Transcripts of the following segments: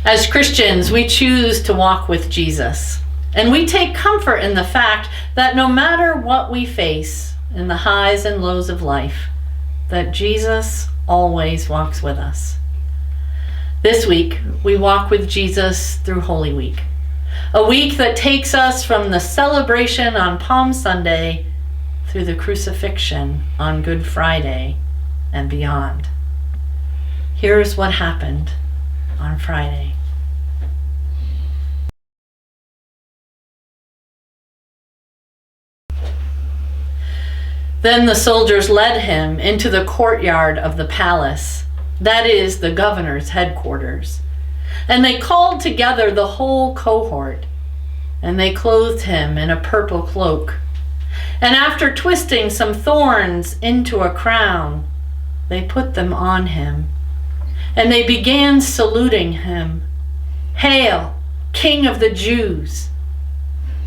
As Christians, we choose to walk with Jesus, and we take comfort in the fact that no matter what we face in the highs and lows of life, that Jesus always walks with us. This week, we walk with Jesus through Holy Week, a week that takes us from the celebration on Palm Sunday through the crucifixion on Good Friday and beyond. Here's what happened on Friday. Then the soldiers led him into the courtyard of the palace, that is, the governor's headquarters. And they called together the whole cohort, and they clothed him in a purple cloak. And after twisting some thorns into a crown, they put them on him. And they began saluting him, "Hail, King of the Jews!"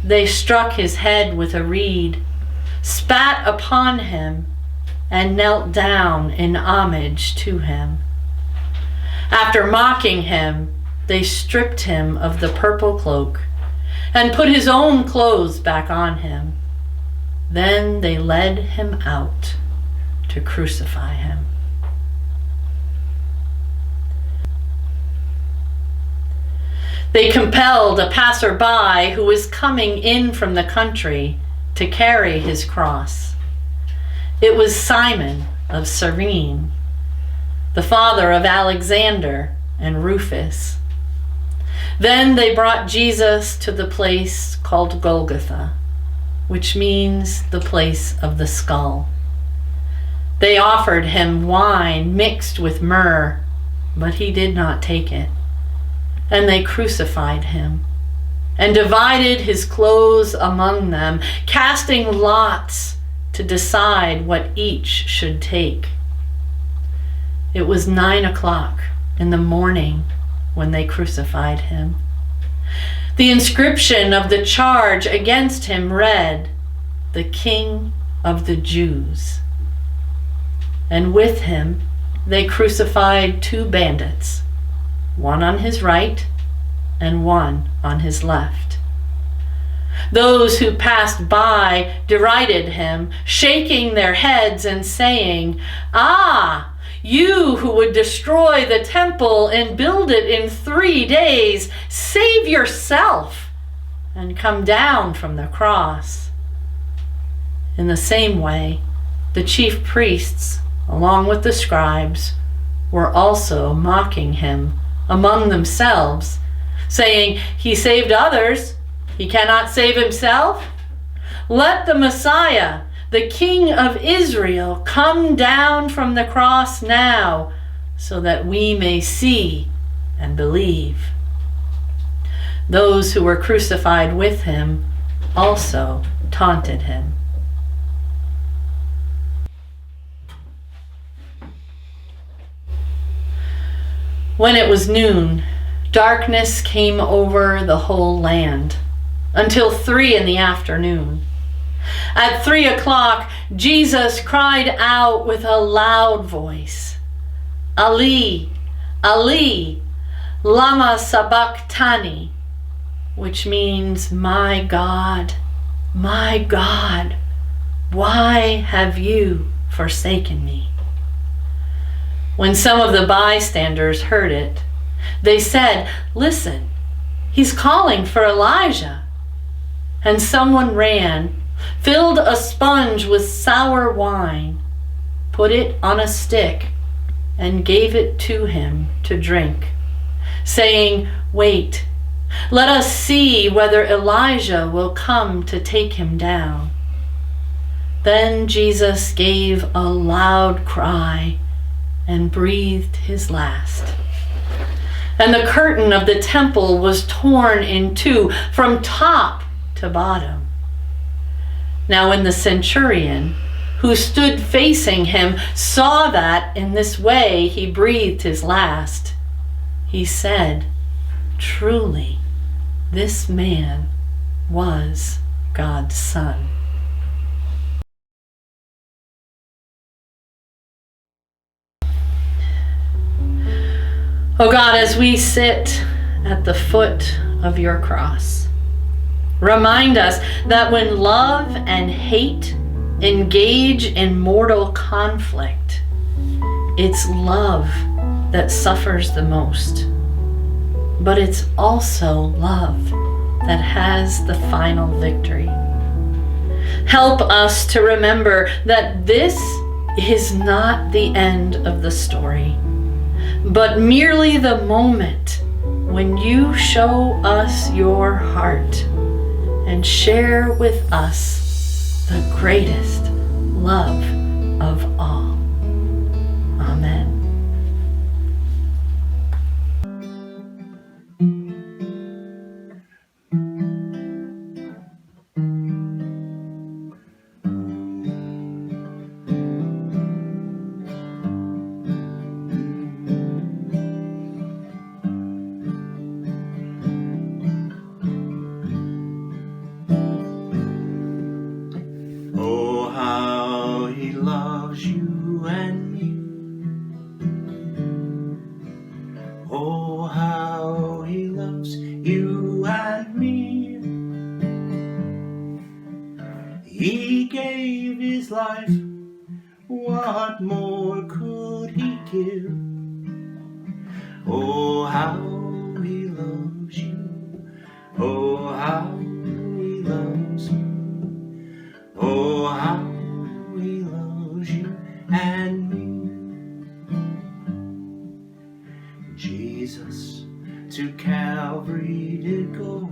They struck his head with a reed, spat upon him, and knelt down in homage to him. After mocking him, they stripped him of the purple cloak and put his own clothes back on him. Then they led him out to crucify him. They compelled a passerby who was coming in from the country to carry his cross. It was Simon of Cyrene, the father of Alexander and Rufus. Then they brought Jesus to the place called Golgotha, which means the place of the skull. They offered him wine mixed with myrrh, but he did not take it. And they crucified him and divided his clothes among them, casting lots to decide what each should take. It was 9 o'clock in the morning when they crucified him. The inscription of the charge against him read, "The King of the Jews." And with him they crucified 2 bandits, one on his right and one on his left. Those who passed by derided him, shaking their heads and saying, "Ah, you who would destroy the temple and build it in 3 days, save yourself and come down from the cross." In the same way, the chief priests, along with the scribes, were also mocking him among themselves, saying, "He saved others, he cannot save himself. Let the Messiah, the King of Israel, come down from the cross now, so that we may see and believe." Those who were crucified with him also taunted him. When it was noon, darkness came over the whole land until 3 in the afternoon. At 3 o'clock, Jesus cried out with a loud voice, "Ali, Ali, lama sabachthani," which means, my God, why have you forsaken me?" When some of the bystanders heard it, they said, "Listen, he's calling for Elijah." And someone ran, filled a sponge with sour wine, put it on a stick, and gave it to him to drink, saying, "Wait, let us see whether Elijah will come to take him down." Then Jesus gave a loud cry and breathed his last. And the curtain of the temple was torn in 2 from top to bottom. Now when the centurion, who stood facing him, saw that in this way he breathed his last, he said, "Truly, this man was God's Son." Oh God, as we sit at the foot of your cross. Remind us that when love and hate engage in mortal conflict, it's love that suffers the most. But it's also love that has the final victory. Help us to remember that this is not the end of the story, but merely the moment when you show us your heart and share with us the greatest love of all. Amen. Oh, how he loves you and me. Oh, how he loves you and me. He gave his life. What more could he give? Oh, how he loves you. Oh, how he loves me. Oh, how he loves you and me. Jesus to Calvary did go,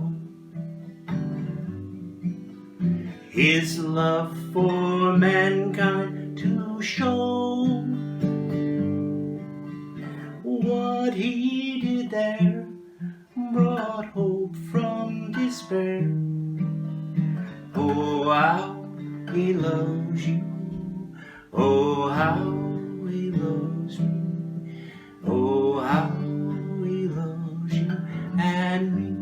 his love for mankind to show. What he did there brought hope from despair. Oh, how he loves you. Oh, how he loves me. Oh, how he loves you and me.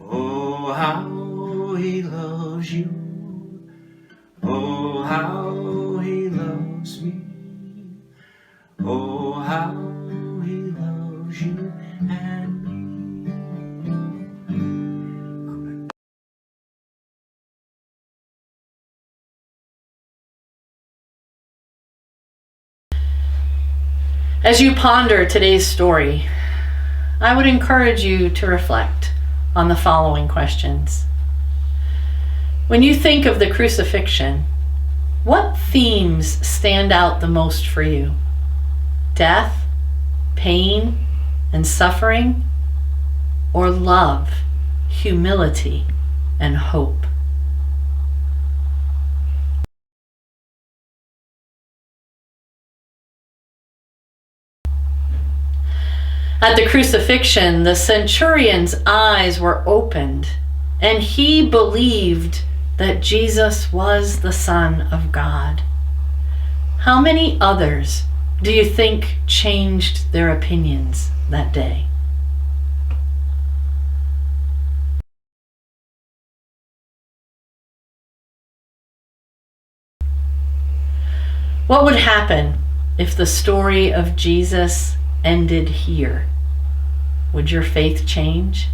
Oh, how he loves you. Oh, how he loves me. Oh, how he loves you and me. Amen. As you ponder today's story, I would encourage you to reflect on the following questions. When you think of the crucifixion, what themes stand out the most for you? Death, pain, and suffering, or love, humility, and hope? At the crucifixion, the centurion's eyes were opened, and he believed that Jesus was the Son of God. How many others do you think changed their opinions that day? What would happen if the story of Jesus ended here? Would your faith change?